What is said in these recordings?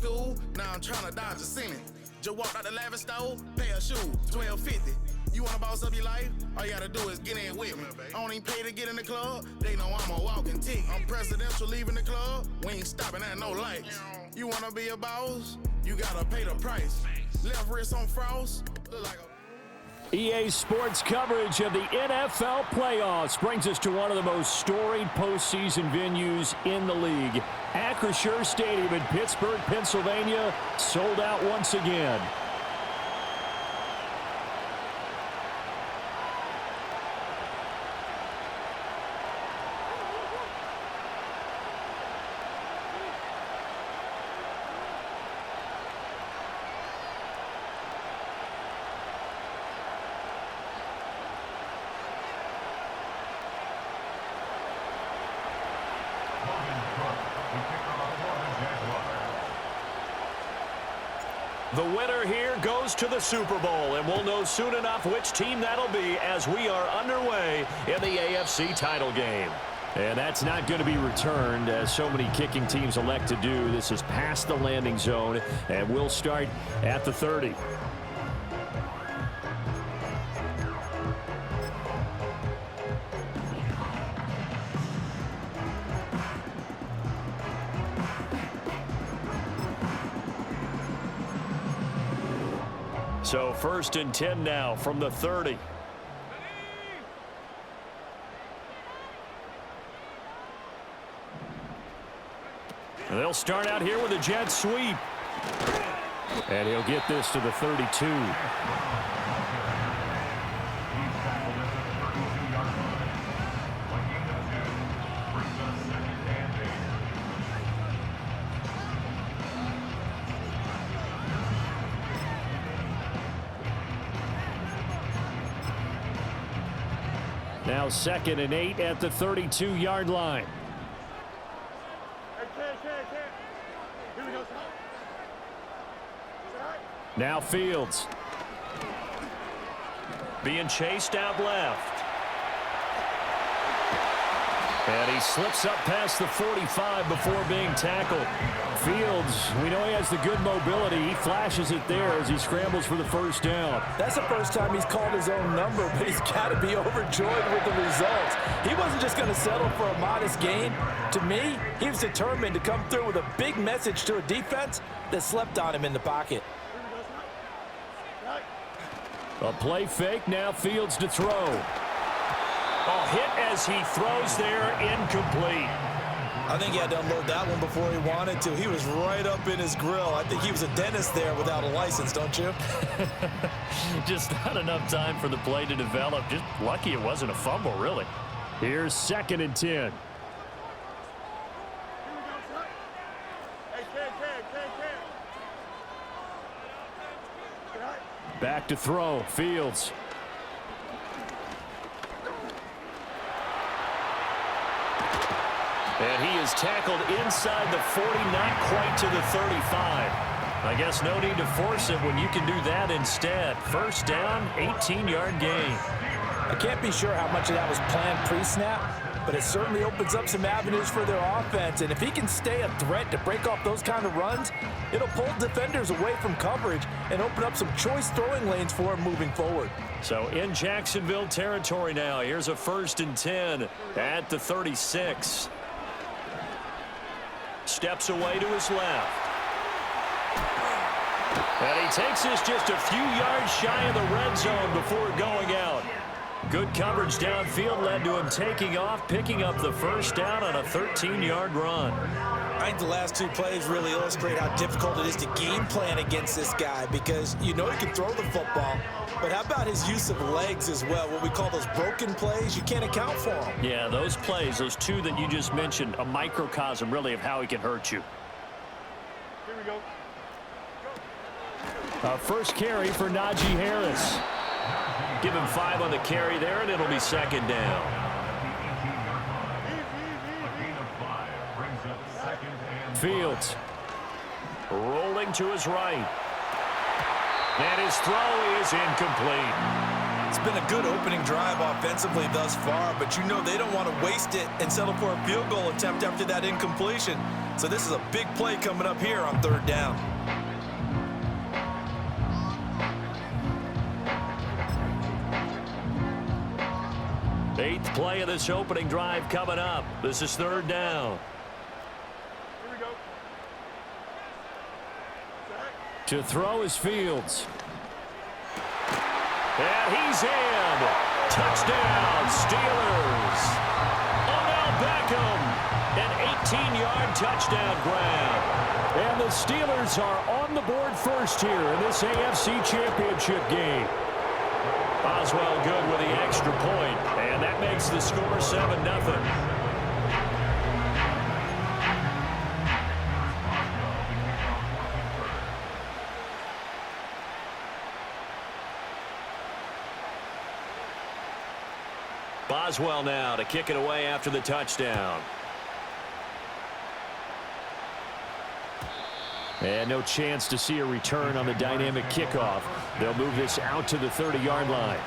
school, now I'm trying to dodge a Senate. Just walked out the lavish store, pair of shoes, $12.50. You wanna boss up your life? All you gotta do is get in with me. I don't even pay to get in the club, they know I'm a walking ticket. I'm presidential leaving the club, we ain't stopping at no lights. You wanna be a boss? You gotta pay the price. Left wrist on frost, look like a... EA Sports coverage of the NFL playoffs brings us to one of the most storied postseason venues in the league. Acrisure Stadium in Pittsburgh, Pennsylvania, sold out once again. The winner here goes to the Super Bowl, and we'll know soon enough which team that'll be as we are underway in the AFC title game. And that's not going to be returned, as so many kicking teams elect to do. This is past the landing zone, and we'll start at the 30. So 1st and 10 now from the 30. And they'll start out here with a jet sweep. And he'll get this to the 32. Now 2nd and 8 at the 32-yard line. Now Fields. Being chased out left. And he slips up past the 45 before being tackled. Fields, we know he has the good mobility. He flashes it there as he scrambles for the first down. That's the first time he's called his own number, but he's got to be overjoyed with the results. He wasn't just going to settle for a modest gain. To me, he was determined to come through with a big message to a defense that slept on him in the pocket. A play fake, now Fields to throw. A hit as he throws there, incomplete. I think he had to unload that one before he wanted to. He was right up in his grill. I think he was a dentist there without a license, don't you? Just not enough time for the play to develop. Just lucky it wasn't a fumble, really. Here's 2nd and 10. Back to throw, Fields. And he is tackled inside the 40, not quite to the 35. I guess no need to force it when you can do that instead. First down, 18-yard gain. I can't be sure how much of that was planned pre-snap, but it certainly opens up some avenues for their offense. And if he can stay a threat to break off those kind of runs, it'll pull defenders away from coverage and open up some choice throwing lanes for him moving forward. So in Jacksonville territory now, here's a 1st and 10 at the 36. Steps away to his left. And he takes this just a few yards shy of the red zone before going out. Good coverage downfield led to him taking off, picking up the first down on a 13-yard run. I think the last two plays really illustrate how difficult it is to game plan against this guy, because you know he can throw the football, but how about his use of legs as well? What we call those broken plays, you can't account for them. Yeah, those plays, those two that you just mentioned, a microcosm really of how he can hurt you. Here we go. First carry for Najee Harris. Give him 5 on the carry there, and it'll be 2nd down. Fields rolling to his right. And his throw is incomplete. It's been a good opening drive offensively thus far, but you know they don't want to waste it and settle for a field goal attempt after that incompletion. So this is a big play coming up here on 3rd down. Eighth play of this opening drive coming up. This is 3rd down. Here we go. To throw is Fields. And he's in. Touchdown, Steelers. Odell Beckham, an 18-yard touchdown grab. And the Steelers are on the board first here in this AFC Championship game. Boswell good with the extra point, and that makes the score 7-0. Boswell now to kick it away after the touchdown. And no chance to see a return on the dynamic kickoff. They'll move this out to the 30-yard line.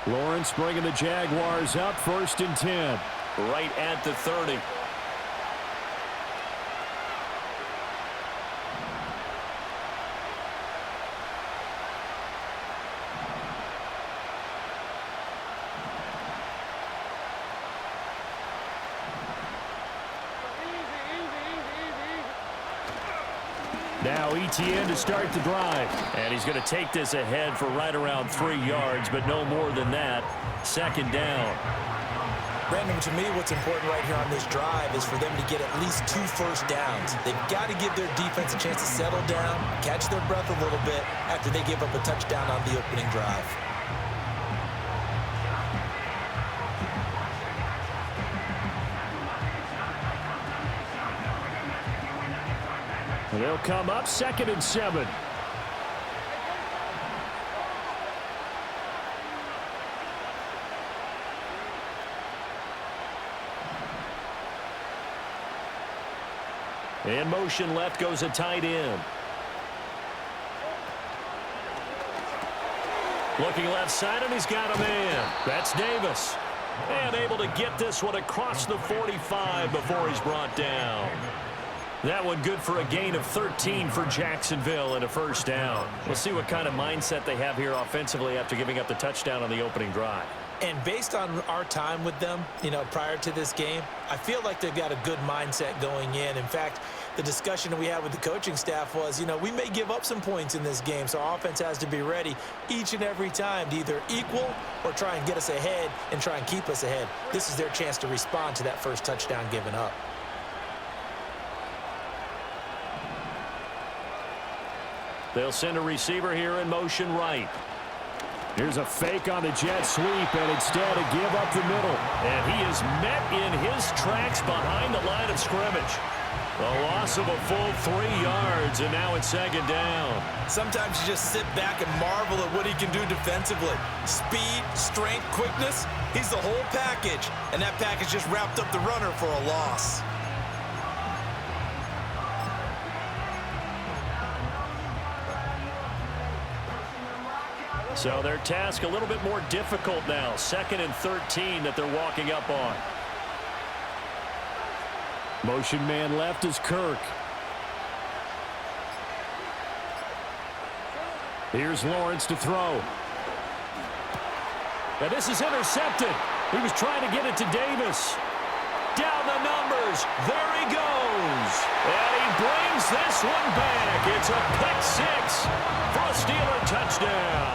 Lawrence bringing the Jaguars up 1st and 10. Right at the 30. Now ETN to start the drive. And he's going to take this ahead for right around 3 yards, but no more than that. 2nd down. Brandon, to me, what's important right here on this drive is for them to get at least 2 first downs. They've got to give their defense a chance to settle down, catch their breath a little bit after they give up a touchdown on the opening drive. They'll come up 2nd and 7. In motion left goes a tight end. Looking left side, and he's got a man. That's Davis. And able to get this one across the 45 before he's brought down. That one good for a gain of 13 for Jacksonville and a 1st down. We'll see what kind of mindset they have here offensively after giving up the touchdown on the opening drive. And based on our time with them, prior to this game, I feel like they've got a good mindset going in. In fact, the discussion that we had with the coaching staff was, we may give up some points in this game, so our offense has to be ready each and every time to either equal or try and get us ahead and try and keep us ahead. This is their chance to respond to that first touchdown given up. They'll send a receiver here in motion right. Here's a fake on the jet sweep, and instead a give up the middle. And he is met in his tracks behind the line of scrimmage. A loss of a full 3 yards, and now it's 2nd down. Sometimes you just sit back and marvel at what he can do defensively. Speed, strength, quickness, he's the whole package. And that package just wrapped up the runner for a loss. So their task a little bit more difficult now. 2nd and 13 that they're walking up on. Motion man left is Kirk. Here's Lawrence to throw. And this is intercepted. He was trying to get it to Davis. Down the numbers. There he goes. And he brings this one back. It's a pick 6 for a Steeler touchdown.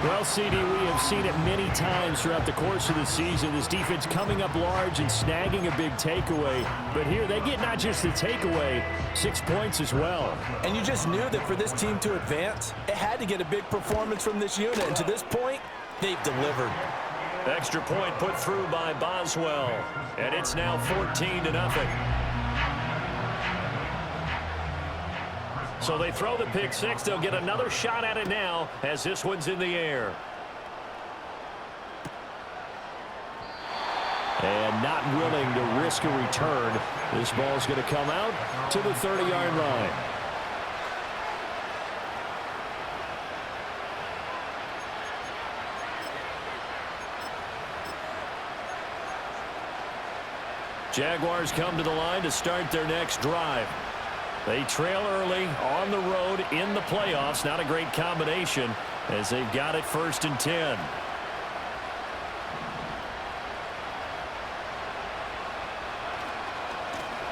Well, CD, we have seen it many times throughout the course of the season. This defense coming up large and snagging a big takeaway. But here they get not just the takeaway, 6 points as well. And you just knew that for this team to advance, it had to get a big performance from this unit. And to this point, they've delivered. Extra point put through by Boswell. And it's now 14-0. So they throw the pick 6. They'll get another shot at it now as this one's in the air. and not willing to risk a return. This ball's going to come out to the 30-yard line. Jaguars come to the line to start their next drive. They trail early on the road in the playoffs. Not a great combination as they've got it 1st and 10.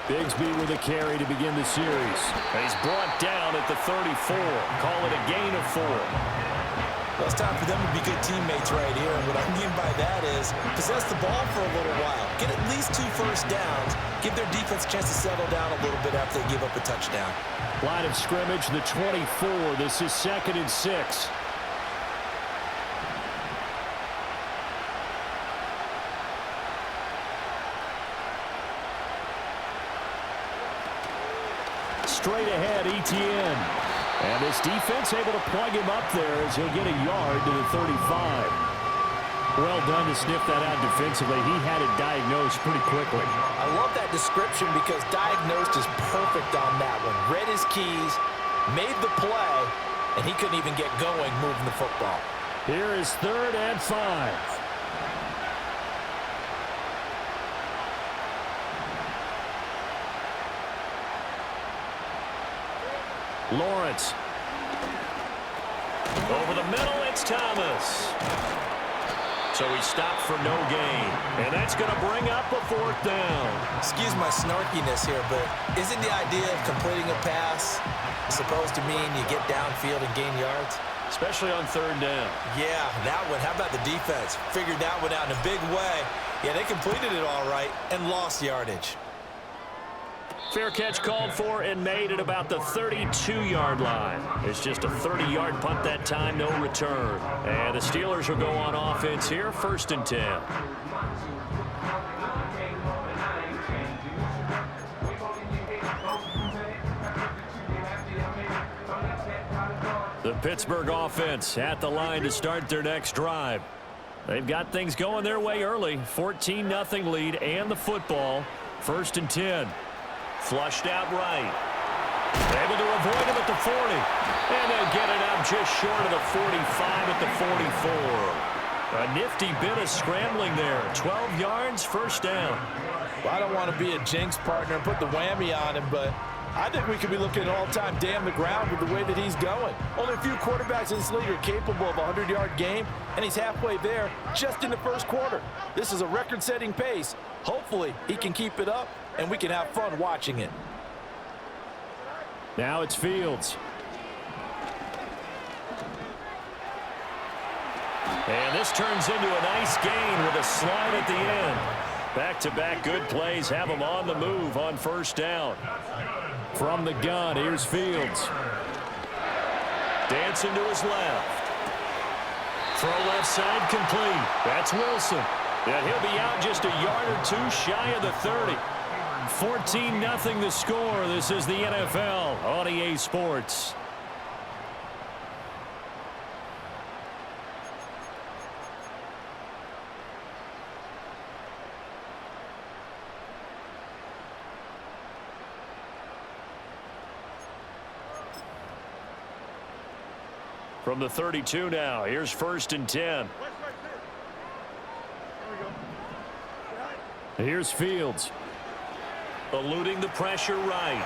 Bigsby with a carry to begin the series. He's brought down at the 34. Call it a gain of 4. Well, it's time for them to be good teammates right here. And what I mean by that is possess the ball for a little while. Get at least 2 first downs. Give their defense a chance to settle down a little bit after they give up a touchdown. Line of scrimmage, the 24. This is 2nd and 6. Straight ahead, Etienne. And this defense able to plug him up there as he'll get a yard to the 35. Well done to sniff that out defensively. He had it diagnosed pretty quickly. I love that description because diagnosed is perfect on that one. Read his keys, made the play, and he couldn't even get going moving the football. Here is 3rd and 5. Lawrence. Over the middle, it's Thomas. So he stopped for no gain. And that's going to bring up a 4th down. Excuse my snarkiness here, but isn't the idea of completing a pass supposed to mean you get downfield and gain yards? Especially on 3rd down. Yeah, that one. How about the defense? Figured that one out in a big way. Yeah, they completed it all right and lost yardage. Fair catch called for and made at about the 32-yard line. It's just a 30-yard punt that time, no return. And the Steelers will go on offense here, 1st and 10. The Pittsburgh offense at the line to start their next drive. They've got things going their way early. 14-0 lead and the football. 1st and 10. Flushed out right. Able to avoid him at the 40. And they get it out just short of the 45 at the 44. A nifty bit of scrambling there. 12 yards, 1st down. Well, I don't want to be a jinx partner and put the whammy on him, but I think we could be looking at all-time damn the ground with the way that he's going. Only a few quarterbacks in this league are capable of a 100-yard game, and he's halfway there just in the 1st quarter. This is a record-setting pace. Hopefully, he can keep it up, and we can have fun watching it. Now it's Fields. And this turns into a nice gain with a slide at the end. Back-to-back good plays have him on the move on 1st down. From the gun, here's Fields. Dancing to his left. Throw left side complete. That's Wilson. And he'll be out just a yard or 2 shy of the 30. 14-0 the score. This is the NFL on EA Sports. From the 32 now, here's 1st and 10. Here's Fields. Eluding the pressure right.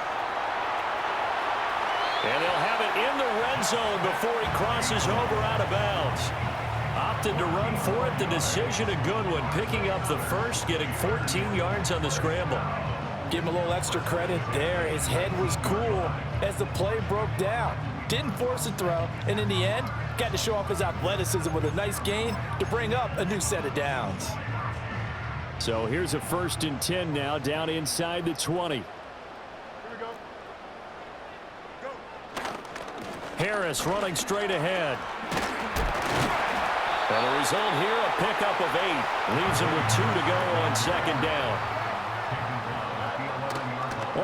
And they'll have it in the red zone before he crosses over out of bounds. Opted to run for it. The decision a good one. Picking up the 1st, getting 14 yards on the scramble. Give him a little extra credit there. His head was cool as the play broke down. Didn't force a throw, and in the end, got to show off his athleticism with a nice gain to bring up a new set of downs. So here's a 1st and 10 now, down inside the 20. Here we go. Harris running straight ahead. And the result here, a pickup of 8. Leaves him with 2 to go on 2nd down.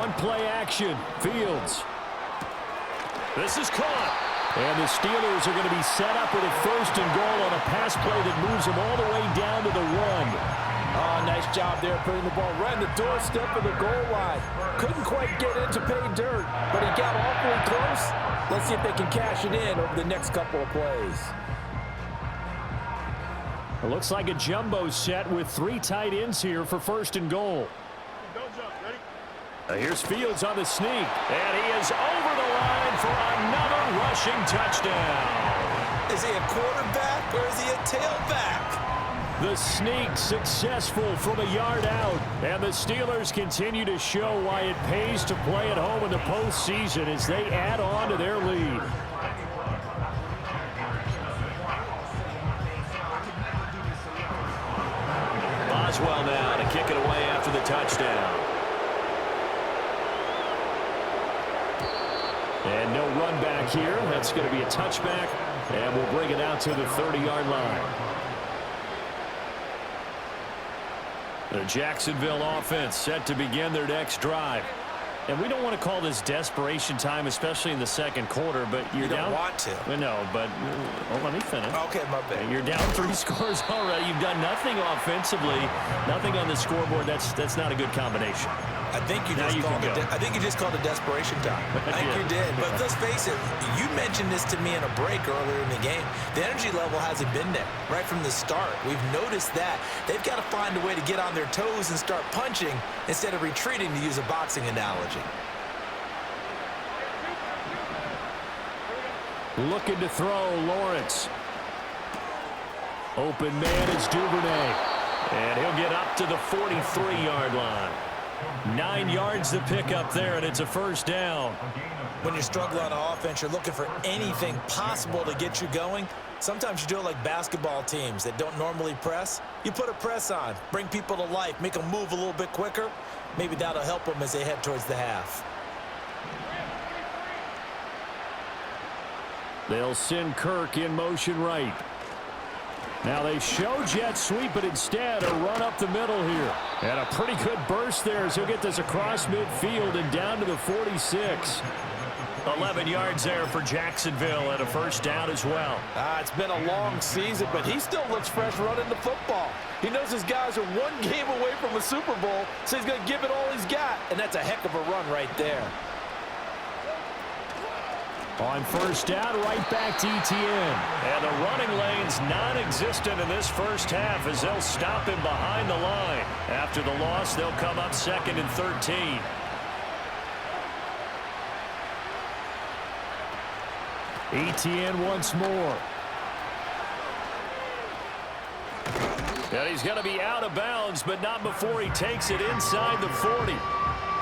On play action, Fields. This is caught. And the Steelers are going to be set up with a 1st and goal on a pass play that moves them all the way down to the 1. Oh, nice job there putting the ball right in the doorstep of the goal line. Couldn't quite get in to pay dirt, but he got awfully close. Let's see if they can cash it in over the next couple of plays. It looks like a jumbo set with 3 tight ends here for 1st and goal. Don't jump. Ready? Here's Fields on the sneak, and he is over the line for another rushing touchdown. Is he a quarterback or is he a tailback? The sneak successful from a yard out, and the Steelers continue to show why it pays to play at home in the postseason as they add on to their lead. Boswell now to kick it away after the touchdown. And no run back here. That's going to be a touchback, and we'll bring it out to the 30-yard line. The Jacksonville offense set to begin their next drive. And we don't want to call this desperation time, especially in the second quarter, but you're down. You don't want to. No, but let me finish. Okay, my bad. You're down 3 scores already. You've done nothing offensively, nothing on the scoreboard. That's not a good combination. I think you just called it desperation time. I think you did. But let's face it, you mentioned this to me in a break earlier in the game. The energy level hasn't been there right from the start. We've noticed that. They've got to find a way to get on their toes and start punching instead of retreating, to use a boxing analogy. Looking to throw, Lawrence. Open man is Duvernay. And he'll get up to the 43-yard line. 9 yards to pick up there, and it's a 1st down. When you're struggling on offense, you're looking for anything possible to get you going. Sometimes you do it like basketball teams that don't normally press. You put a press on, bring people to life, make them move a little bit quicker. Maybe that'll help them as they head towards the half. They'll send Kirk in motion right. Now they show jet sweep, but instead a run up the middle here. And a pretty good burst there as he'll get this across midfield and down to the 46. 11 yards there for Jacksonville and a 1st down as well. It's been a long season, but he still looks fresh running the football. He knows his guys are 1 game away from a Super Bowl, so he's going to give it all he's got. And that's a heck of a run right there. On 1st down, right back to Etienne. And the running lane's non-existent in this 1st half as they'll stop him behind the line. After the loss, they'll come up 2nd and 13. Etienne once more. And he's going to be out of bounds, but not before he takes it inside the 40.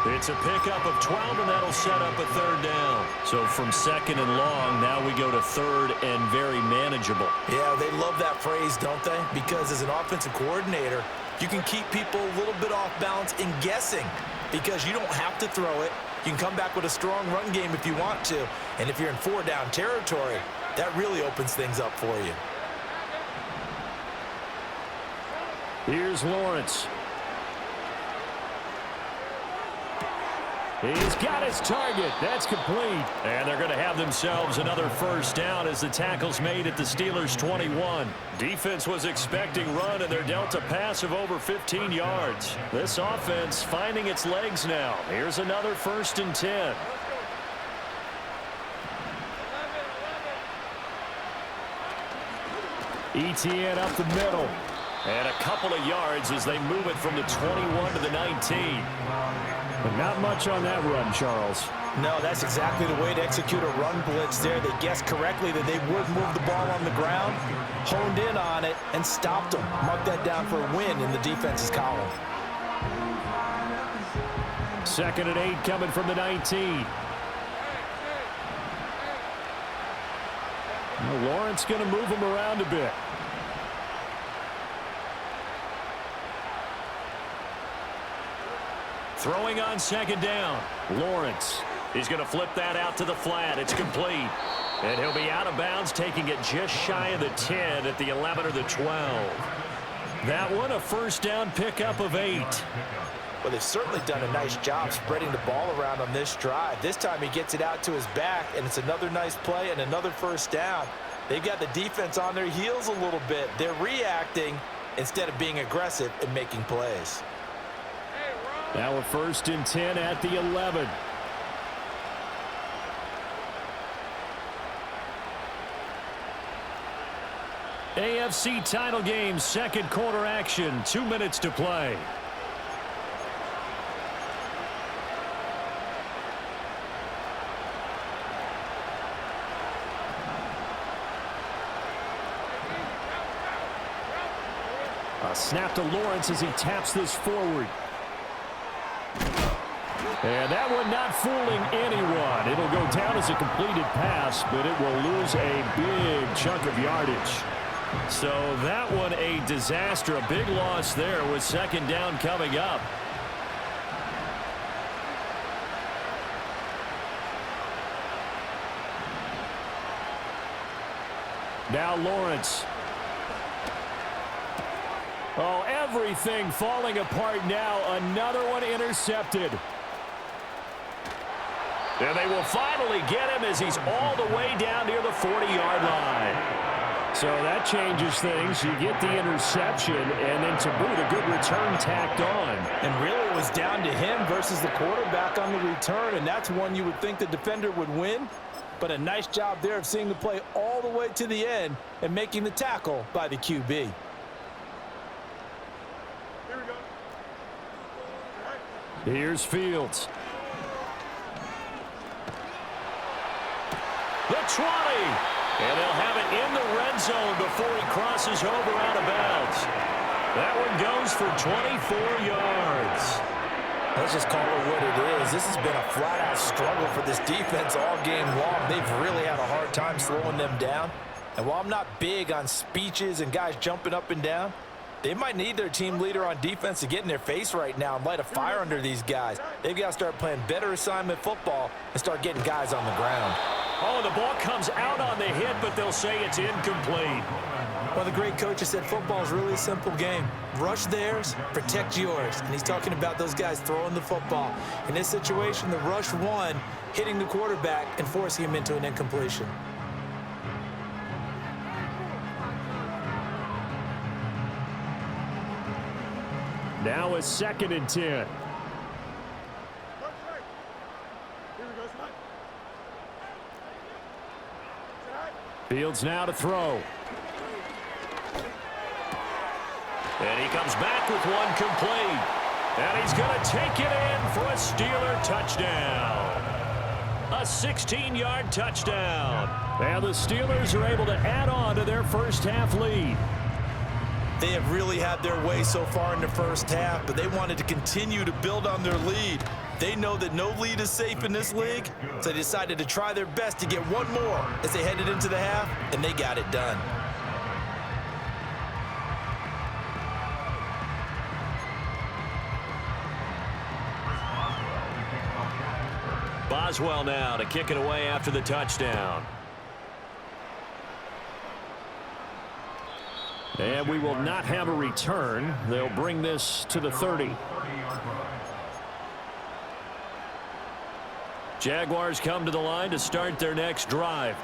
It's a pickup of 12, and that'll set up a 3rd down. So from 2nd and long, now we go to 3rd and very manageable. Yeah, they love that phrase, don't they? Because as an offensive coordinator, you can keep people a little bit off balance in guessing because you don't have to throw it. You can come back with a strong run game if you want to. And if you're in 4-down territory, that really opens things up for you. Here's Lawrence. He's got his target. That's complete. And they're going to have themselves another 1st down as the tackle's made at the Steelers' 21. Defense was expecting run, and they're dealt a pass of over 15 yards. This offense finding its legs now. Here's another 1st and 10. Etienne up the middle. And a couple of yards as they move it from the 21 to the 19. But not much on that run, Charles. No, that's exactly the way to execute a run blitz there. They guessed correctly that they would move the ball on the ground, honed in on it, and stopped them. Mark that down for a win in the defense's column. 2nd and 8 coming from the 19. Well, Lawrence going to move him around a bit. Throwing on 2nd down. Lawrence. He's going to flip that out to the flat. It's complete. And he'll be out of bounds, taking it just shy of the 10 at the 11 or the 12. That one, a 1st down pickup of 8. Well, they've certainly done a nice job spreading the ball around on this drive. This time he gets it out to his back, and it's another nice play and another 1st down. They've got the defense on their heels a little bit. They're reacting, instead of being aggressive and making plays. Now a 1st and 10 at the 11. AFC title game, 2nd quarter action, 2 minutes to play. A snap to Lawrence as he taps this forward. And that one not fooling anyone. It'll go down as a completed pass, but it will lose a big chunk of yardage. So that one a disaster, a big loss there with 2nd down coming up. Now Lawrence. Oh, everything falling apart now. Another one intercepted. And they will finally get him as he's all the way down near the 40-yard line. So that changes things. You get the interception, and then to boot, a good return tacked on. And really it was down to him versus the quarterback on the return, and that's one you would think the defender would win. But a nice job there of seeing the play all the way to the end and making the tackle by the QB. Here's Fields. The 20. And they'll have it in the red zone before he crosses over out of bounds. That one goes for 24 yards. Let's just call it what it is. This has been a flat-out struggle for this defense all game long. They've really had a hard time slowing them down. And while I'm not big on speeches and guys jumping up and down, they might need their team leader on defense to get in their face right now and light a fire under these guys. They've got to start playing better assignment football and start getting guys on the ground. Oh, the ball comes out on the hit, but they'll say it's incomplete. Well, the great coach has said football is really a simple game. Rush theirs, protect yours. And he's talking about those guys throwing the football. In this situation, the rush won, hitting the quarterback and forcing him into an incompletion. Now a 2nd and 10. Fields now to throw. And he comes back with one complete. And he's going to take it in for a Steeler touchdown. A 16-yard touchdown. And the Steelers are able to add on to their first half lead. They have really had their way so far in the first half, but they wanted to continue to build on their lead. They know that no lead is safe in this league, so they decided to try their best to get one more as they headed into the half, and they got it done. Boswell now to kick it away after the touchdown. And we will not have a return. They'll bring this to the 30. Jaguars come to the line to start their next drive.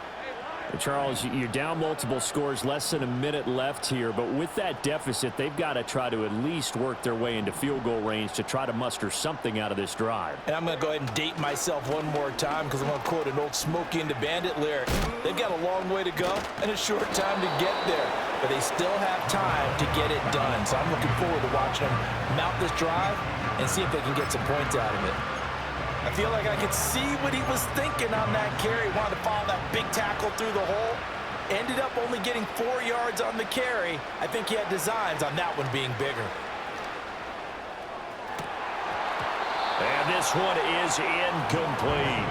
Charles, you're down multiple scores, less than a minute left here, but with that deficit, they've got to try to at least work their way into field goal range to try to muster something out of this drive. And I'm going to go ahead and date myself one more time because I'm going to quote an old Smokey and the Bandit lyric. They've got a long way to go and a short time to get there, but they still have time to get it done. So I'm looking forward to watching them mount this drive and see if they can get some points out of it. I feel like I could see what he was thinking on that carry. Wanted to follow that big tackle through the hole. Ended up only getting 4 yards on the carry. I think he had designs on that one being bigger. And this one is incomplete.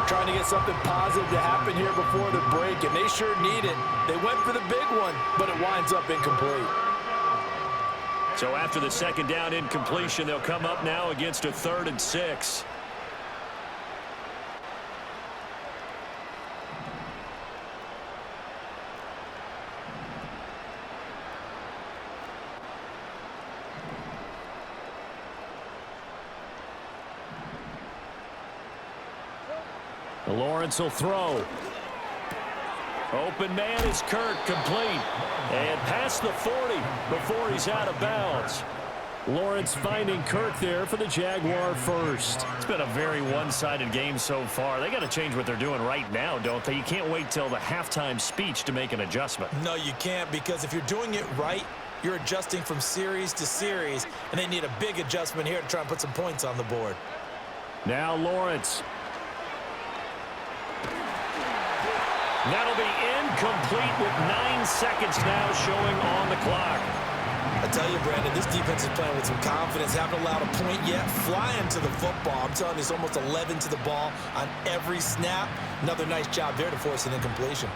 Trying to get something positive to happen here before the break, and they sure need it. They went for the big one, but it winds up incomplete. So after the 2nd down incompletion, they'll come up now against a 3rd and 6. Lawrence will throw. Open man is Kirk, complete. And past the 40 before he's out of bounds. Lawrence finding Kirk there for the Jaguar first. It's been a very one-sided game so far. They got to change what they're doing right now, don't they? You can't wait till the halftime speech to make an adjustment. No, you can't, because if you're doing it right, you're adjusting from series to series, and they need a big adjustment here to try and put some points on the board. Now Lawrence. That'll be incomplete with 9 seconds now showing on the clock. I tell you, Brandon, this defense is playing with some confidence. Haven't allowed a point yet. Flying to the football. I'm telling you, it's almost 11 to the ball on every snap. Another nice job there to force an incompletion.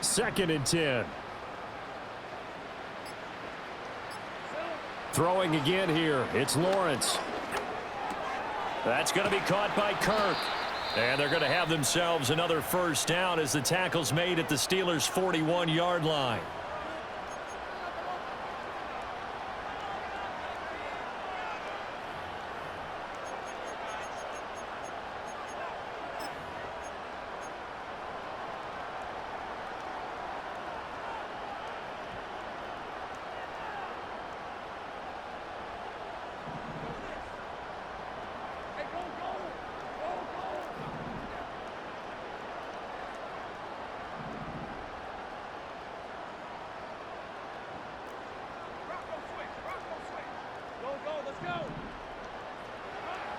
Second and 10. Throwing again here. It's Lawrence. That's going to be caught by Kirk. And they're going to have themselves another first down as the tackle's made at the Steelers' 41-yard line.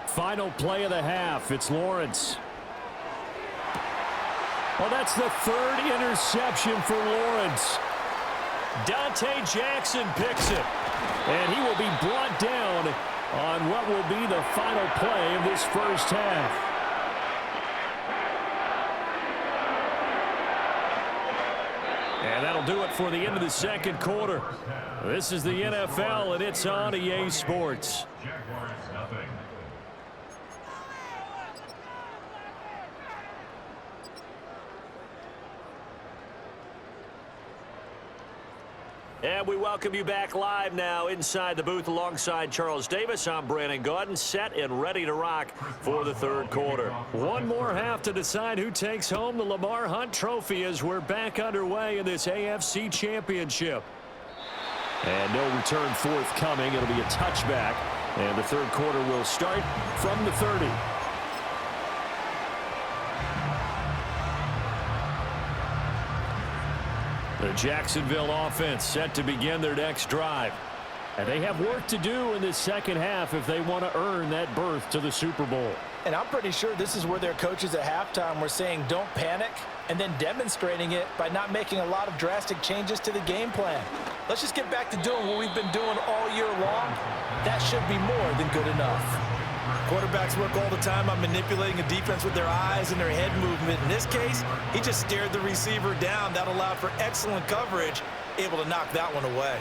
Final play of the half. It's Lawrence. Well, that's the third interception for Lawrence. Dante Jackson picks it. And he will be brought down on what will be the final play of this first half. And that'll do it for the end of the second quarter. This is the NFL, and it's on EA Sports. And we welcome you back live now inside the booth alongside Charles Davis. I'm Brandon Gaudin, set and ready to rock for the third quarter. One more half to decide who takes home the Lamar Hunt Trophy as we're back underway in this AFC Championship. And no return forthcoming. It'll be a touchback. And the third quarter will start from the 30. The Jacksonville offense set to begin their next drive. And they have work to do in this second half if they want to earn that berth to the Super Bowl. And I'm pretty sure this is where their coaches at halftime were saying don't panic, and then demonstrating it by not making a lot of drastic changes to the game plan. Let's just get back to doing what we've been doing all year long. That should be more than good enough. Quarterbacks work all the time on manipulating a defense with their eyes and their head movement. In this case, he just stared the receiver down. That allowed for excellent coverage, able to knock that one away.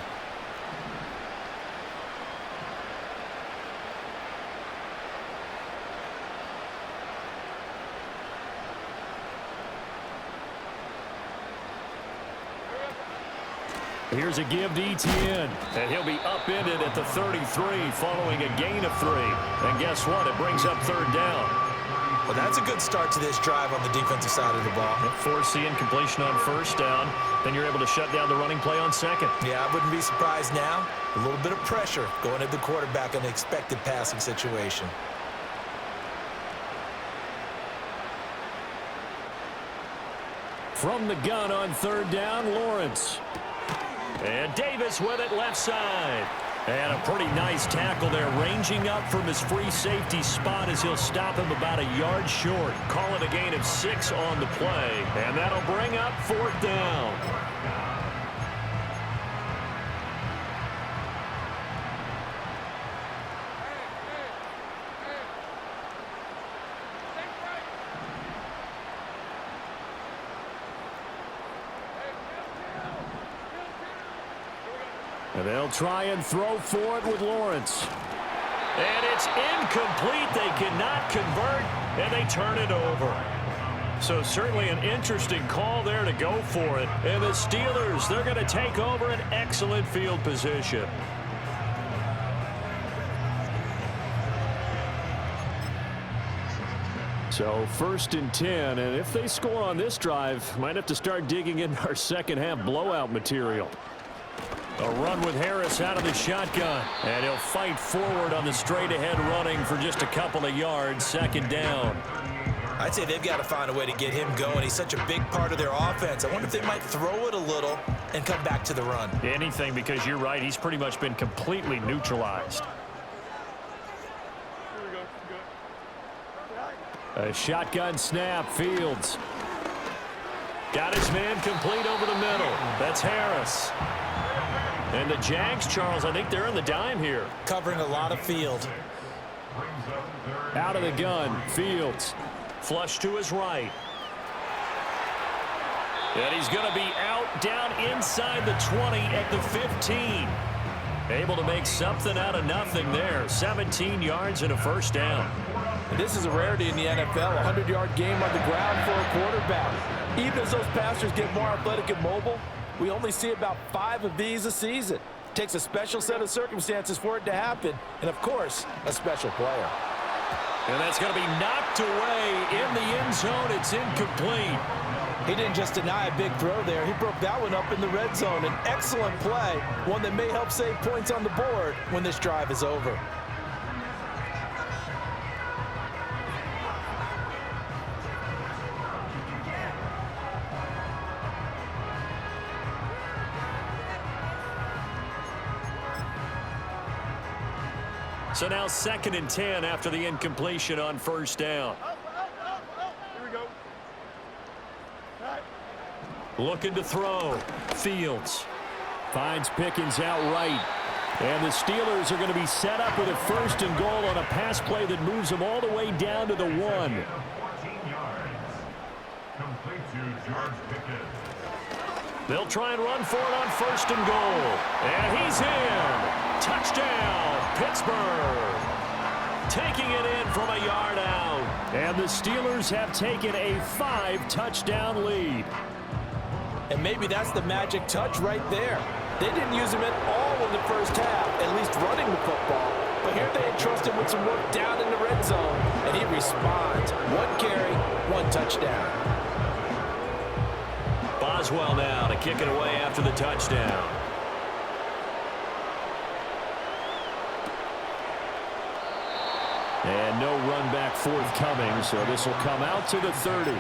Here's a give to Etienne, and he'll be upended at the 33 following a gain of 3. And guess what? It brings up third down. Well, that's a good start to this drive on the defensive side of the ball. Force the incompletion on first down. Then you're able to shut down the running play on second. Yeah, I wouldn't be surprised now. A little bit of pressure going at the quarterback in an expected passing situation. From the gun on third down, Lawrence. And Davis with it left side. And a pretty nice tackle there, ranging up from his free safety spot as he'll stop him about a yard short. Call it a gain of 6 on the play. And that'll bring up fourth down. And they'll try and throw for it with Lawrence. And it's incomplete. They cannot convert. and they turn it over. So certainly an interesting call there to go for it. And the Steelers, they're going to take over an excellent field position. So 1st and 10, and if they score on this drive, might have to start digging in our second half blowout material. A run with Harris out of the shotgun, and he'll fight forward on the straight ahead running for just a couple of yards. 2nd down. I'd say they've got to find a way to get him going. He's such a big part of their offense. I wonder if they might throw it a little and come back to the run. Anything, because you're right, he's pretty much been completely neutralized. A shotgun snap, Fields. Got his man complete over the middle. That's Harris. And the Jags, Charles, I think they're in the dime here. Covering a lot of field. Out of the gun, Fields. Flush to his right. And he's going to be out down inside the 20 at the 15. Able to make something out of nothing there. 17 yards and a 1st down. And this is a rarity in the NFL, a 100-yard game on the ground for a quarterback. Even as those passers get more athletic and mobile, we only see about 5 of these a season. It takes a special set of circumstances for it to happen, and of course, a special player. And that's going to be knocked away in the end zone. It's incomplete. He didn't just deny a big throw there. He broke that one up in the red zone. An excellent play, one that may help save points on the board when this drive is over. So now 2nd and 10 after the incompletion on 1st down. Here we go. Looking to throw. Fields finds Pickens out right. And the Steelers are going to be set up with a 1st and goal on a pass play that moves them all the way down to the 1. They'll try and run for it on 1st and goal. And he's in. Touchdown, Pittsburgh. Taking it in from a yard out. And the Steelers have taken a 5-touchdown lead. And maybe that's the magic touch right there. They didn't use him at all in the first half, at least running the football. But here they entrust him with some work down in the red zone, and he responds. 1 carry, 1 touchdown. Boswell now to kick it away after the touchdown. And no run back forthcoming, so this will come out to the 30.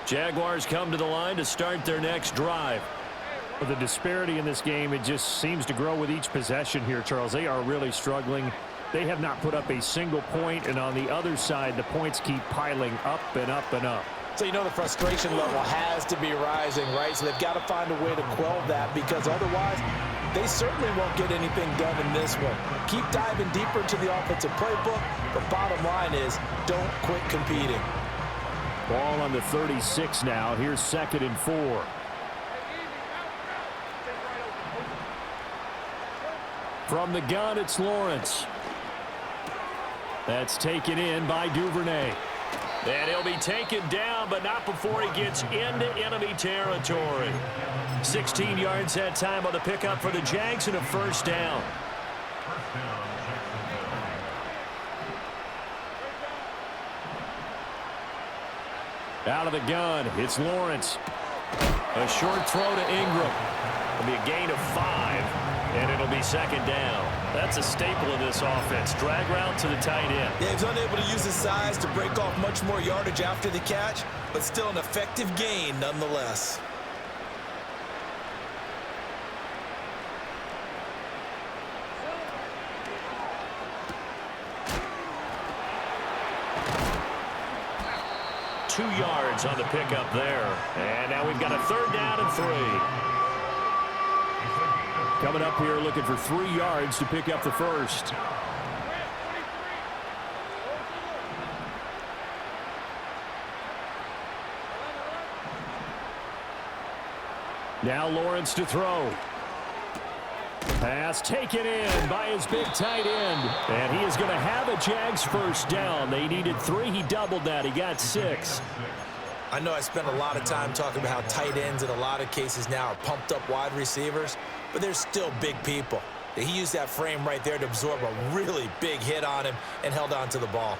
Jaguars come to the line to start their next drive. The disparity in this game, it just seems to grow with each possession here, Charles. They are really struggling. They have not put up a single point, and on the other side, the points keep piling up and up and up. So you know the frustration level has to be rising, right? So they've got to find a way to quell that, because otherwise they certainly won't get anything done in this one. Keep diving deeper into the offensive playbook, but bottom line is don't quit competing. Ball on the 36 now. Here's 2nd and 4. From the gun, it's Lawrence. That's taken in by Duvernay. And he'll be taken down, but not before he gets into enemy territory. 16 yards that time on the pickup for the Jags and a 1st down. Out of the gun, it's Lawrence. A short throw to Ingram. It'll be a gain of 5, and it'll be 2nd down. That's a staple of this offense. Drag route to the tight end. Yeah, he's unable to use his size to break off much more yardage after the catch, but still an effective gain nonetheless. Two yards on the pickup there. And now we've got a 3rd down and 3. Coming up here looking for 3 yards to pick up the 1st. Now Lawrence to throw. Pass taken in by his big tight end. And he is going to have a Jags first down. They needed 3. He doubled that. He got 6. I know I spent a lot of time talking about how tight ends in a lot of cases now are pumped up wide receivers, but they're still big people. He used that frame right there to absorb a really big hit on him and held on to the ball.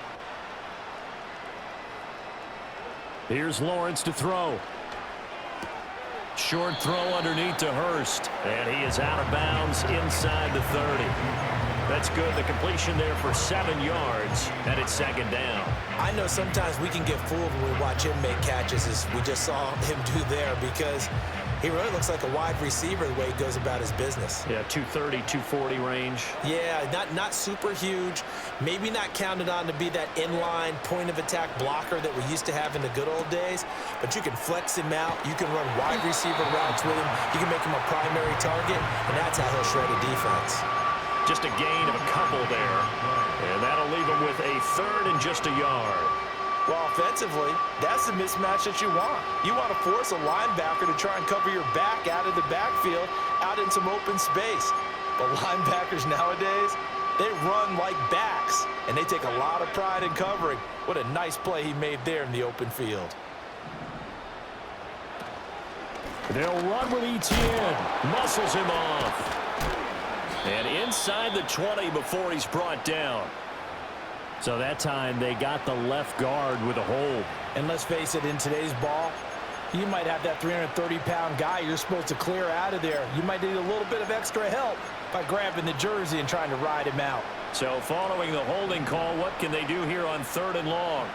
Here's Lawrence to throw. Short throw underneath to Hurst. And he is out of bounds inside the 30. That's good. The completion there for 7 yards, and it's second down. I know sometimes we can get fooled when we watch him make catches, as we just saw him do there, because he really looks like a wide receiver the way he goes about his business. Yeah, 230, 240 range. Yeah, not super huge. Maybe not counted on to be that inline point-of-attack blocker that we used to have in the good old days, but you can flex him out. You can run wide receiver routes with him. You can make him a primary target, and that's how he'll shred a defense. Just a gain of a couple there, and that'll leave him with a 3rd and just a yard. Well, offensively, that's the mismatch that you want. You want to force a linebacker to try and cover your back out of the backfield, out in some open space. But linebackers nowadays, they run like backs, and they take a lot of pride in covering. What a nice play he made there in the open field. They'll run with Etienne. Muscles him off. And inside the 20 before he's brought down. So that time they got the left guard with a hold. And let's face it, in today's ball, you might have that 330-pound guy you're supposed to clear out of there. You might need a little bit of extra help by grabbing the jersey and trying to ride him out. So following the holding call, what can they do here on 3rd and long?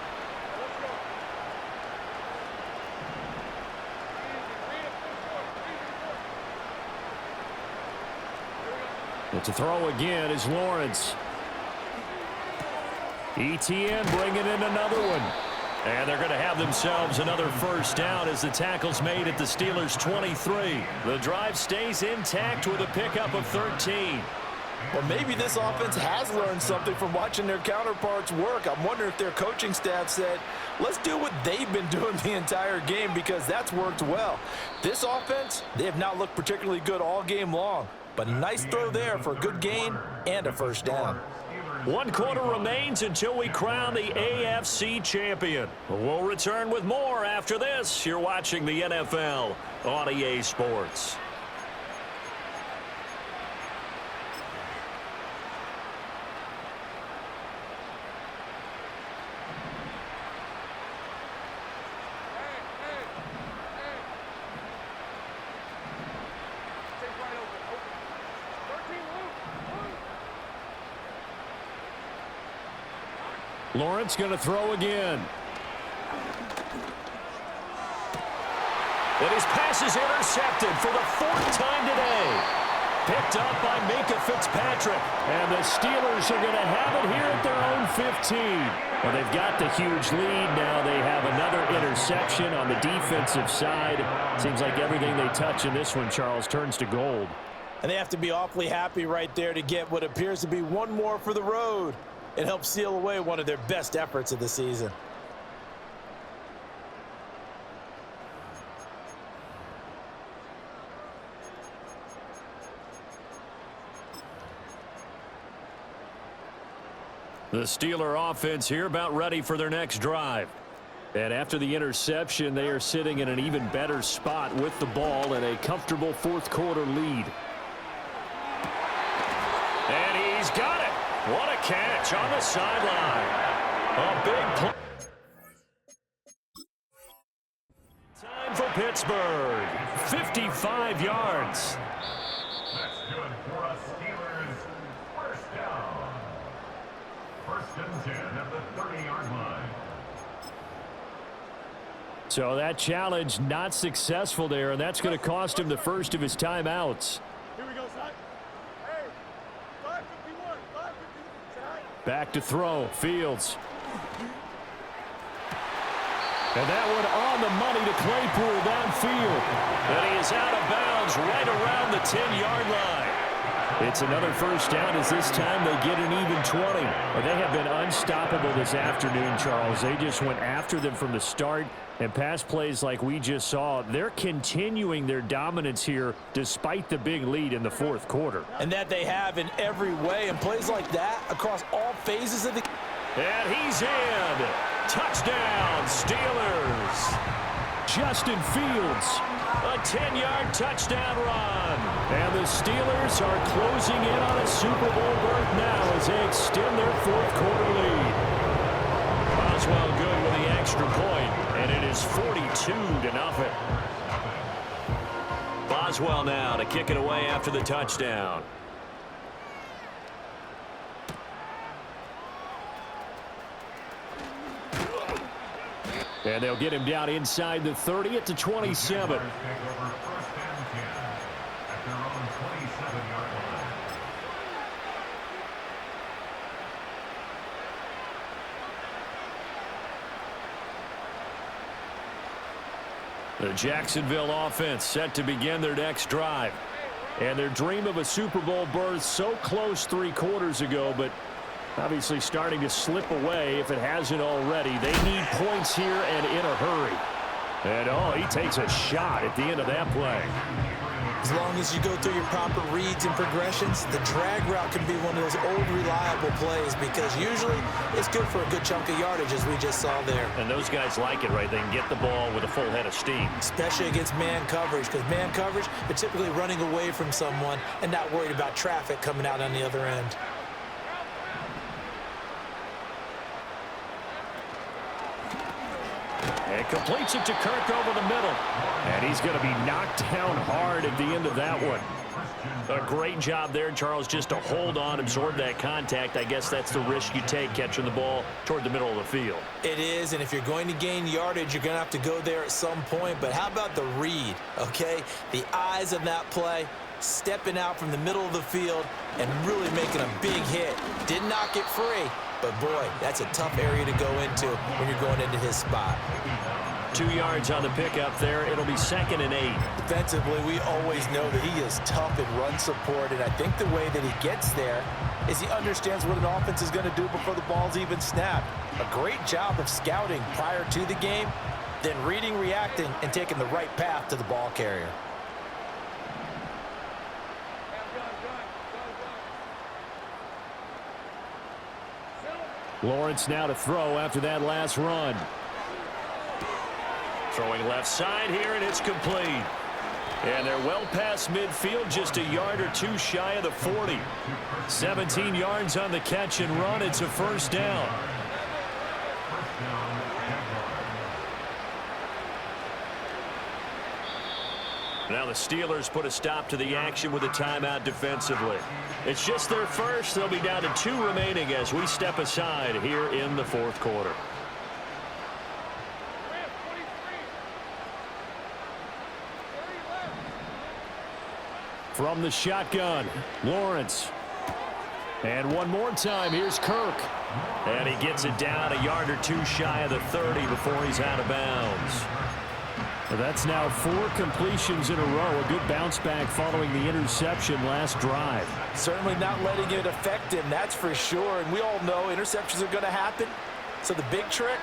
But to throw again is Lawrence. Etienne bringing in another one. And they're going to have themselves another first down as the tackle's made at the Steelers' 23. The drive stays intact with a pickup of 13. Well, maybe this offense has learned something from watching their counterparts work. I'm wondering if their coaching staff said, let's do what they've been doing the entire game, because that's worked well. This offense, they have not looked particularly good all game long. But a nice throw there for a good gain and a first down. 1 quarter remains until we crown the AFC champion. We'll return with more after this. You're watching the NFL on EA Sports. Lawrence going to throw again. And his pass is intercepted for the 4th time today. Picked up by Minka Fitzpatrick. And the Steelers are going to have it here at their own 15. Well, they've got the huge lead. Now they have another interception on the defensive side. Seems like everything they touch in this one, Charles, turns to gold. And they have to be awfully happy right there to get what appears to be one more for the road. It helps seal away one of their best efforts of the season. The Steeler offense here about ready for their next drive. And after the interception, they are sitting in an even better spot with the ball and a comfortable 4th quarter lead. And he's got it. What a catch on the sideline. A big play. Time for Pittsburgh. 55 yards. That's good for us, Steelers. First down. 1st and 10 at the 30-yard line. So that challenge not successful there, and that's going to cost him the first of his timeouts. Here we go, son. Hey, 551, 551. Back to throw, Fields. And that one on the money to Claypool downfield. And he is out of bounds right around the 10-yard line. It's another first down as this time they get an even 20. Well, they have been unstoppable this afternoon, Charles. They just went after them from the start. And pass plays like we just saw, they're continuing their dominance here despite the big lead in the fourth quarter. And that they have in every way. And plays like that across all phases of the... And he's in. Touchdown, Steelers. Justin Fields, a 10-yard touchdown run. And the Steelers are closing in on a Super Bowl berth now as they extend their fourth quarter lead. Boswell good with the extra point, and it is 42-0. Boswell now to kick it away after the touchdown. And they'll get him down inside the 30 at the 27. The Jacksonville offense set to begin their next drive. And their dream of a Super Bowl berth so close 3 quarters ago, but obviously starting to slip away if it hasn't already. They need points here and in a hurry. And, oh, he takes a shot at the end of that play. As long as you go through your proper reads and progressions, the drag route can be one of those old reliable plays because usually it's good for a good chunk of yardage as we just saw there. And those guys like it, right? They can get the ball with a full head of steam. Especially against man coverage, because man coverage, they're typically running away from someone and not worried about traffic coming out on the other end. And completes it to Kirk over the middle. And he's going to be knocked down hard at the end of that one. A great job there, Charles, just to hold on, absorb that contact. I guess that's the risk you take catching the ball toward the middle of the field. It is, and if you're going to gain yardage, you're going to have to go there at some point. But how about the read, okay? The eyes of that play, stepping out from the middle of the field and really making a big hit. Didn't knock it free. But, boy, that's a tough area to go into when you're going into his spot. 2 yards on the pickup there. It'll be 2nd and 8. Defensively, we always know that he is tough in run support, and I think the way that he gets there is he understands what an offense is going to do before the ball's even snapped. A great job of scouting prior to the game, then reading, reacting, and taking the right path to the ball carrier. Lawrence now to throw after that last run. Throwing left side here, and it's complete. And they're well past midfield, just a yard or two shy of the 40. 17 yards on the catch and run. It's a first down. Now the Steelers put a stop to the action with a timeout defensively. It's just their first. They'll be down to 2 remaining as we step aside here in the fourth quarter. From the shotgun, Lawrence. And one more time, here's Kirk. And he gets it down a yard or two shy of the 30 before he's out of bounds. Well, that's now 4 completions in a row. A good bounce back following the interception last drive. Certainly not letting it affect him, that's for sure. And we all know interceptions are going to happen. So the big trick,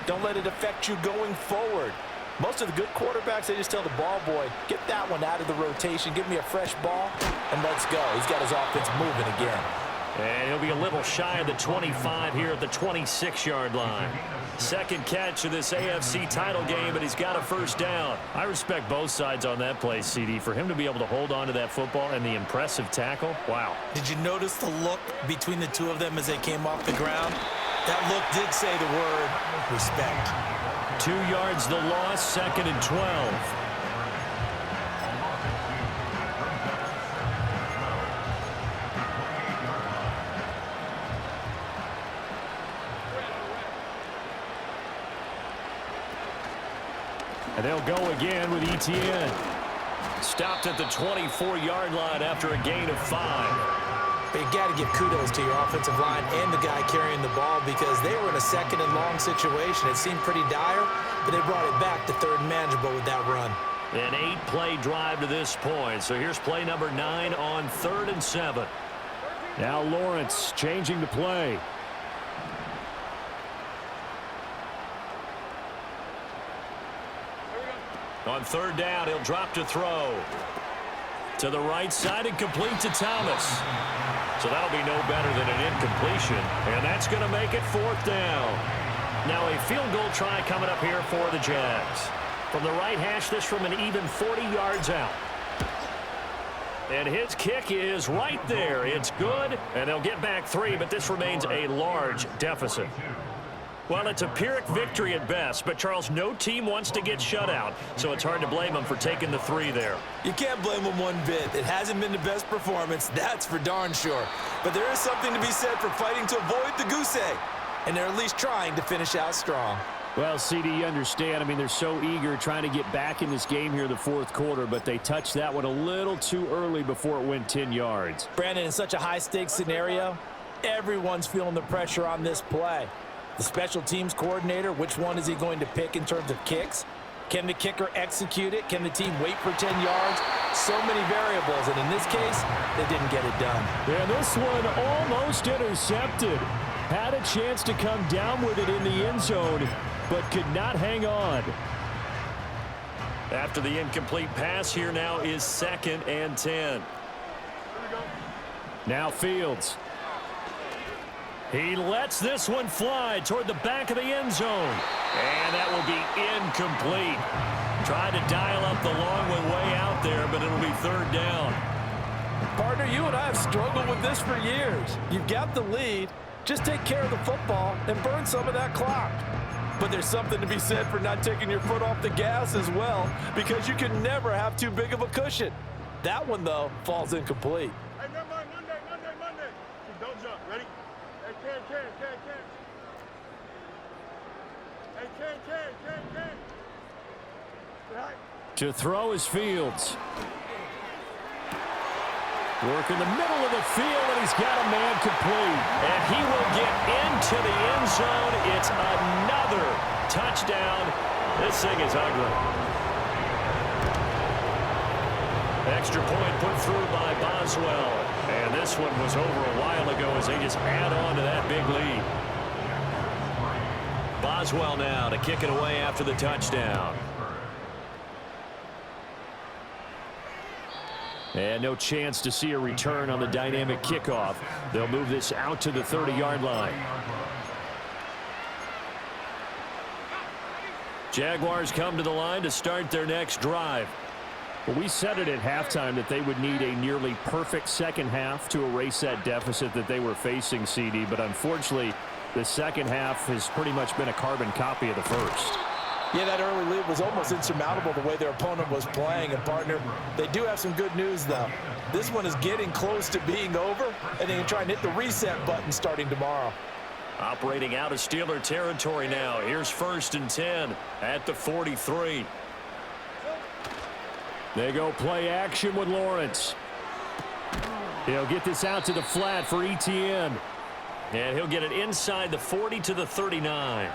don't let it affect you going forward. Most of the good quarterbacks, they just tell the ball boy, get that one out of the rotation, give me a fresh ball, and let's go. He's got his offense moving again. And he'll be a little shy of the 25 here at the 26-yard line. Second catch of this AFC title game, and he's got a first down. I respect both sides on that play, CD. For him to be able to hold on to that football and the impressive tackle, wow. Did you notice the look between the two of them as they came off the ground? That look did say the word respect. 2 yards the loss, 2nd and 12. And they'll go again with Etienne. Stopped at the 24-yard line after a gain of 5. But you got to give kudos to your offensive line and the guy carrying the ball because they were in a 2nd and long situation. It seemed pretty dire, but they brought it back to 3rd and manageable with that run. An 8-play drive to this point. So here's play number 9 on 3rd and 7. Now Lawrence changing the play. On 3rd down, he'll drop to throw. To the right side and complete to Thomas. So that'll be no better than an incompletion. And that's going to make it 4th down. Now a field goal try coming up here for the Jags. From the right hash, this from an even 40 yards out. And his kick is right there. It's good, and they'll get back 3, but this remains a large deficit. Well, it's a Pyrrhic victory at best, but, Charles, no team wants to get shut out, so it's hard to blame them for taking the 3 there. You can't blame them one bit. It hasn't been the best performance, that's for darn sure. But there is something to be said for fighting to avoid the goose egg, and they're at least trying to finish out strong. Well, CD, you understand. I mean, they're so eager trying to get back in this game here in the 4th quarter, but they touched that one a little too early before it went 10 yards. Brandon, in such a high-stakes scenario, everyone's feeling the pressure on this play. The special teams coordinator, which one is he going to pick in terms of kicks? Can the kicker execute it? Can the team wait for 10 yards? So many variables, and in this case, they didn't get it done. Yeah, this one almost intercepted. Had a chance to come down with it in the end zone, but could not hang on. After the incomplete pass, here now is 2nd and 10. Now Fields. He lets this one fly toward the back of the end zone. And that will be incomplete. Tried to dial up the long one way out there, but it'll be 3rd down. Partner, you and I have struggled with this for years. You've got the lead. Just take care of the football and burn some of that clock. But there's something to be said for not taking your foot off the gas as well, because you can never have too big of a cushion. That one, though, falls incomplete. Hey, never mind. Monday. Don't jump. Ready? Hey, Ken. Hey, Ken. Right. To throw is Fields. Work in the middle of the field, and he's got a man complete. And he will get into the end zone. It's another touchdown. This thing is ugly. Extra point put through by Boswell. And this one was over a while ago as they just add on to that big lead. Boswell now to kick it away after the touchdown. And no chance to see a return on the dynamic kickoff. They'll move this out to the 30-yard line. Jaguars come to the line to start their next drive. Well, we said it at halftime that they would need a nearly perfect second half to erase that deficit that they were facing, CD. But unfortunately, the second half has pretty much been a carbon copy of the first. Yeah, that early lead was almost insurmountable the way their opponent was playing. And, partner, they do have some good news, though. This one is getting close to being over, and they can try and hit the reset button starting tomorrow. Operating out of Steeler territory now. Here's 1st and 10 at the 43. They go play action with Lawrence. He'll get this out to the flat for ETN. And he'll get it inside the 40 to the 39.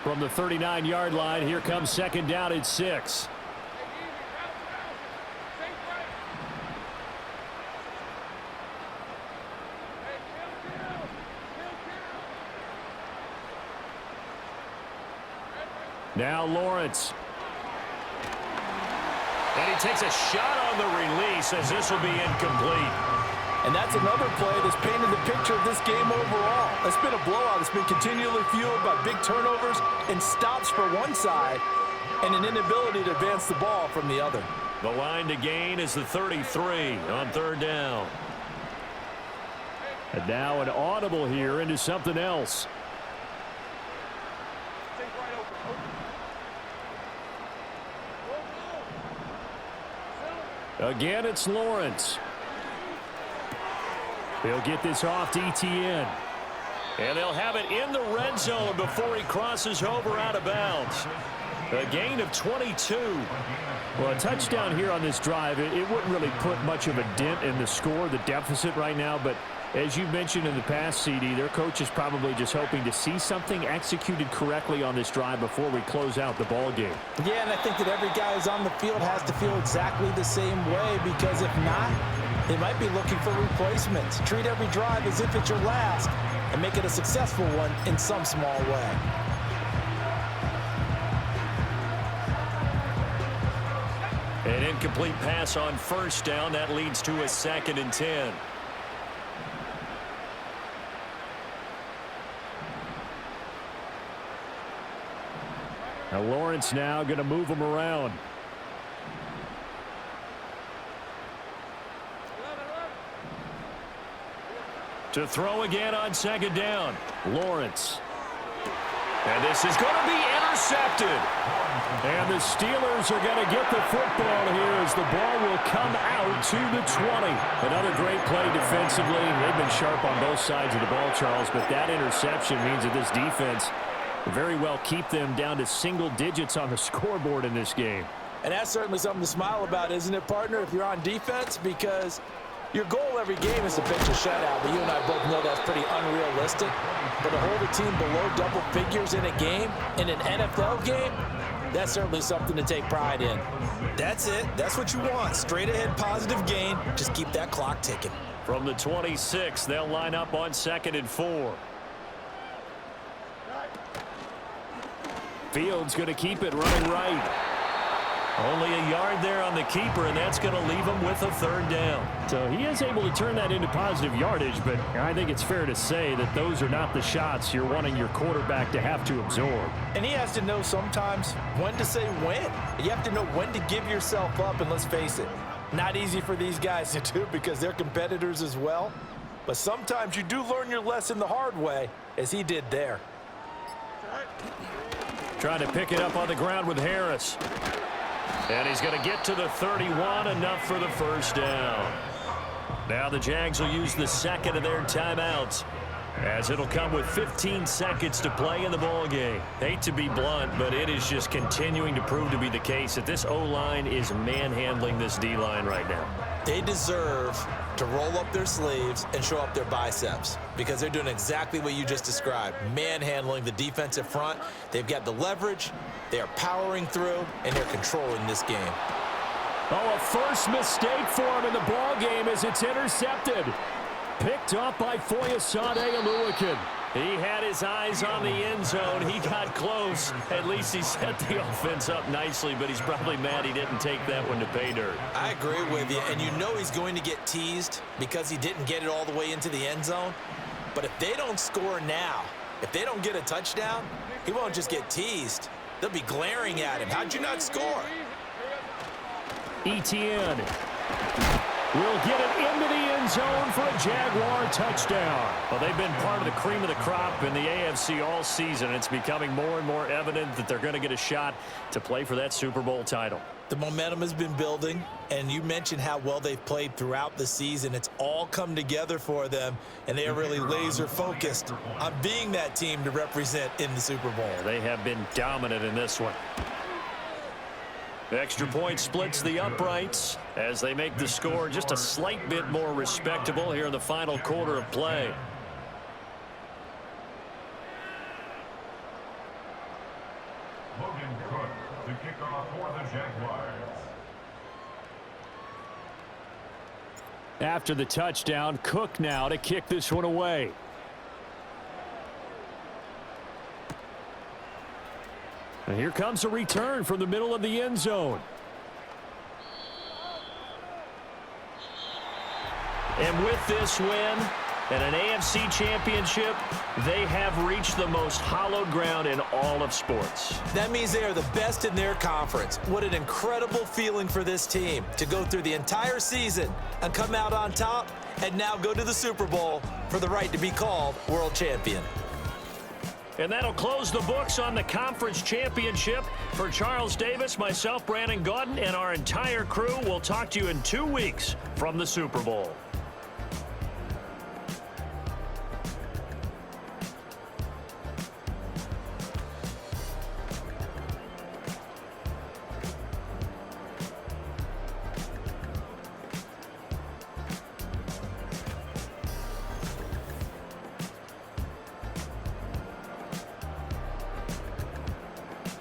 From the 39-yard line, here comes 2nd down at 6. Now Lawrence. And he takes a shot on the release as this will be incomplete. And that's another play that's painted the picture of this game overall. It's been a blowout. It's been continually fueled by big turnovers and stops for one side and an inability to advance the ball from the other. The line to gain is the 33 on 3rd down. And now an audible here into something else. Again, it's Lawrence. He'll get this off to ETN. And they'll have it in the red zone before he crosses over out of bounds. A gain of 22. Well, a touchdown here on this drive, it wouldn't really put much of a dent in the score, the deficit right now, but As you mentioned in the past, CD, their coach is probably just hoping to see something executed correctly on this drive before we close out the ball game. Yeah, and I think that every guy who's on the field has to feel exactly the same way, because if not, they might be looking for replacements. Treat every drive as if it's your last and make it a successful one in some small way. An incomplete pass on first down. That leads to a 2nd and 10. Now Lawrence now going to move him around. To throw again on 2nd down. Lawrence. And this is going to be intercepted. And the Steelers are going to get the football here as the ball will come out to the 20. Another great play defensively. They've been sharp on both sides of the ball, Charles, but that interception means that this defense will very well keep them down to single digits on the scoreboard in this game. And that's certainly something to smile about, isn't it, partner, if you're on defense? Because your goal every game is to pitch a shutout, but you and I both know that's pretty unrealistic. But to hold a team below double figures in a game, in an NFL game, that's certainly something to take pride in. That's it. That's what you want. Straight ahead positive gain. Just keep that clock ticking. From the 26, they'll line up on 2nd and 4. Fields going to keep it running right. Only a yard there on the keeper, and that's going to leave him with a 3rd down. So he is able to turn that into positive yardage, but I think it's fair to say that those are not the shots you're wanting your quarterback to have to absorb. And he has to know sometimes when to say when. You have to know when to give yourself up, and let's face it, not easy for these guys to do because they're competitors as well. But sometimes you do learn your lesson the hard way, as he did there. Trying to pick it up on the ground with Harris. And he's going to get to the 31, enough for the 1st down. Now the Jags will use the 2nd of their timeouts, as it'll come with 15 seconds to play in the ball game. Hate to be blunt, but it is just continuing to prove to be the case that this O-line is manhandling this D-line right now. They deserve to roll up their sleeves and show up their biceps, because they're doing exactly what you just described, manhandling the defensive front. They've got the leverage, they are powering through, and they're controlling this game. Oh, a first mistake for him in the ball game as it's intercepted. Picked up by Foyesade Oluwakin. He had his eyes on the end zone. He got close. At least he set the offense up nicely, but he's probably mad he didn't take that one to pay dirt. I agree with you, and you know he's going to get teased because he didn't get it all the way into the end zone. But if they don't score now, if they don't get a touchdown, he won't just get teased. They'll be glaring at him. How'd you not score? Etienne will get it into the end zone for a Jaguar touchdown. Well, they've been part of the cream of the crop in the AFC all season. It's becoming more and more evident that they're going to get a shot to play for that Super Bowl title. The momentum has been building, and you mentioned how well they've played throughout the season. It's all come together for them, and they are really laser-focused on being that team to represent in the Super Bowl. They have been dominant in this one. The extra point splits the uprights as they make the score just a slight bit more respectable here in the final quarter of play. Logan Cook to kick off for the Jaguars. After the touchdown, Cook now to kick this one away. And here comes a return from the middle of the end zone. And with this win and an AFC championship, they have reached the most hallowed ground in all of sports. That means they are the best in their conference. What an incredible feeling for this team to go through the entire season and come out on top and now go to the Super Bowl for the right to be called world champion. And that'll close the books on the conference championship. For Charles Davis, myself, Brandon Gaudin, and our entire crew, we'll talk to you in 2 weeks from the Super Bowl.